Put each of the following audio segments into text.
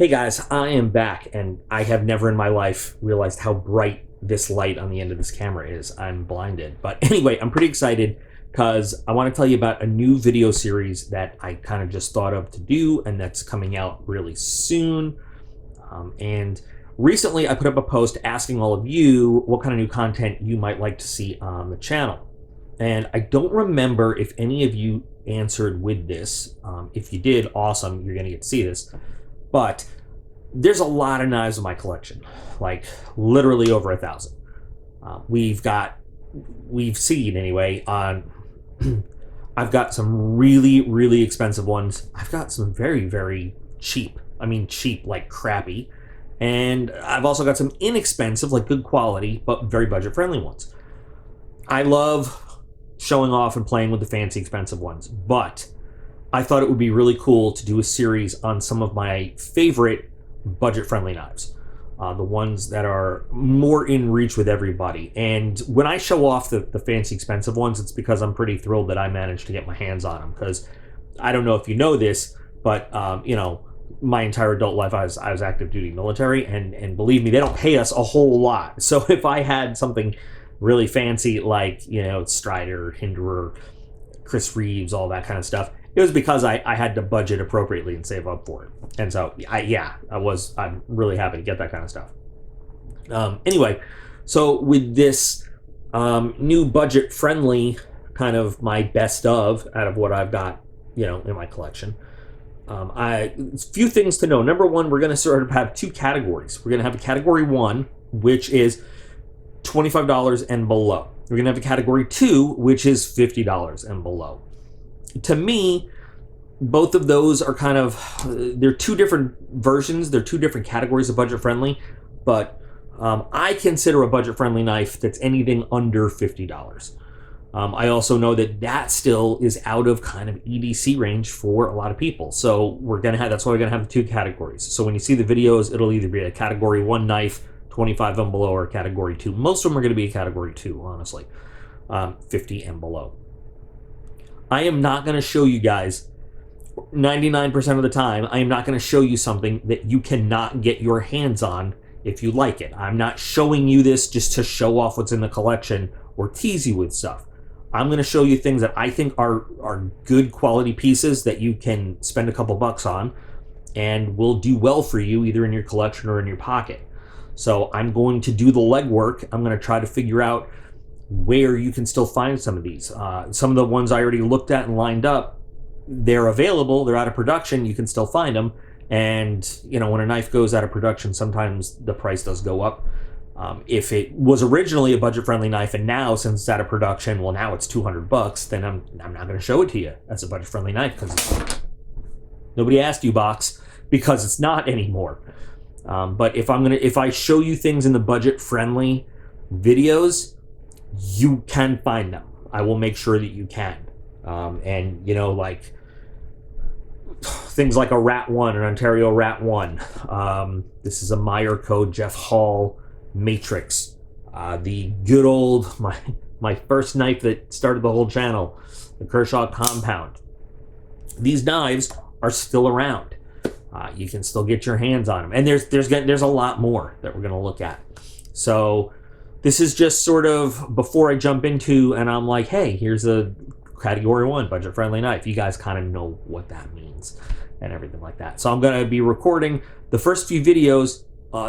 Hey guys, I am back, and I have never in my life realized how bright this light on the end of this camera is. I'm blinded. But anyway, I'm pretty excited because I want to tell you about a new video series that I kind of just thought of to do, and that's coming out really soon. And recently I put up a post asking all of you what kind of new content you might like to see on the channel. And I don't remember if any of you answered with this. If you did, awesome, you're going to get to see this. But there's a lot of knives in my collection, like literally over 1,000. We've seen anyway on, I've got some really, really expensive ones. I've got some very, very cheap. I mean, cheap, like crappy. And I've also got some inexpensive, like good quality, but very budget friendly ones. I love showing off and playing with the fancy, expensive ones, but I thought it would be really cool to do a series on some of my favorite budget-friendly knives, the ones that are more in reach with everybody. And when I show off the fancy, expensive ones, it's because I'm pretty thrilled that I managed to get my hands on them. Because I don't know if you know this, but you know, my entire adult life I was active duty military, and believe me, they don't pay us a whole lot. So if I had something really fancy like, you know, Strider, Hinderer, Chris Reeves, all that kind of stuff, it was because I had to budget appropriately and save up for it. And so, I'm really happy to get that kind of stuff. Anyway, so with this new budget-friendly kind of my best of out of what I've got, you know, in my collection, a few things to know. Number one, we're going to sort of have two categories. We're going to have a category one, which is $25 and below. We're going to have a category two, which is $50 and below. To me, both of those are kind of, they're two different versions. They're two different categories of budget friendly, but I consider a budget friendly knife that's anything under $50. I also know that still is out of kind of EDC range for a lot of people. So that's why we're gonna have the two categories. So when you see the videos, it'll either be a category one knife, 25 and below, or category two. Most of them are gonna be a category two, honestly, 50 and below. I am not going to show you guys, 99% of the time, I am not going to show you something that you cannot get your hands on if you like it. I'm not showing you this just to show off what's in the collection or tease you with stuff. I'm going to show you things that I think are good quality pieces that you can spend a couple bucks on and will do well for you either in your collection or in your pocket. So I'm going to do the legwork. I'm going to try to figure out where you can still find some of these. Some of the ones I already looked at and lined up, they're available, they're out of production, you can still find them. And, you know, when a knife goes out of production, sometimes the price does go up. If it was originally a budget-friendly knife and now, since it's out of production, well, now it's $200, then I'm not going to show it to you as a budget-friendly knife because nobody asked you, box, because it's not anymore. But if I show you things in the budget-friendly videos, you can find them. I will make sure that you can. And, you know, like things like a Rat 1, an Ontario Rat 1. This is a Meyer Code Jeff Hall Matrix. The good old, my first knife that started the whole channel, the Kershaw Compound. These knives are still around. You can still get your hands on them. And there's a lot more that we're going to look at. So this is just sort of before I jump into and I'm like, hey, here's a category one budget-friendly knife. You guys kind of know what that means and everything like that. So I'm going to be recording the first few videos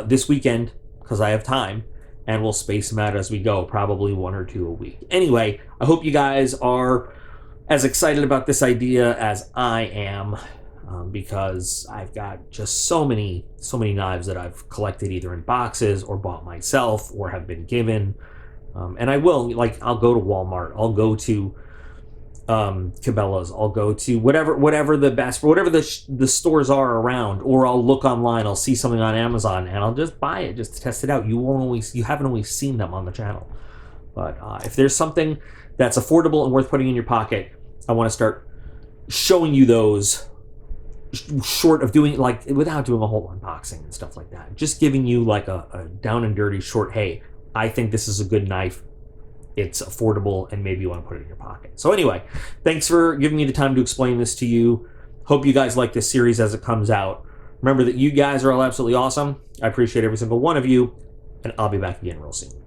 this weekend because I have time, and we'll space them out as we go, probably one or two a week. Anyway, I hope you guys are as excited about this idea as I am. Because I've got just so many knives that I've collected either in boxes or bought myself or have been given. And I will, like, I'll go to Walmart, I'll go to Cabela's, I'll go to whatever the stores are around, or I'll look online, I'll see something on Amazon and I'll just buy it just to test it out. You haven't always seen them on the channel. But if there's something that's affordable and worth putting in your pocket, I want to start showing you those, short of doing, like, without doing a whole unboxing and stuff like that. Just giving you like a down and dirty short, hey, I think this is a good knife, it's affordable, and maybe you want to put it in your pocket. So anyway, thanks for giving me the time to explain this to you. Hope you guys like this series as it comes out. Remember that you guys are all absolutely awesome. I appreciate every single one of you, and I'll be back again real soon.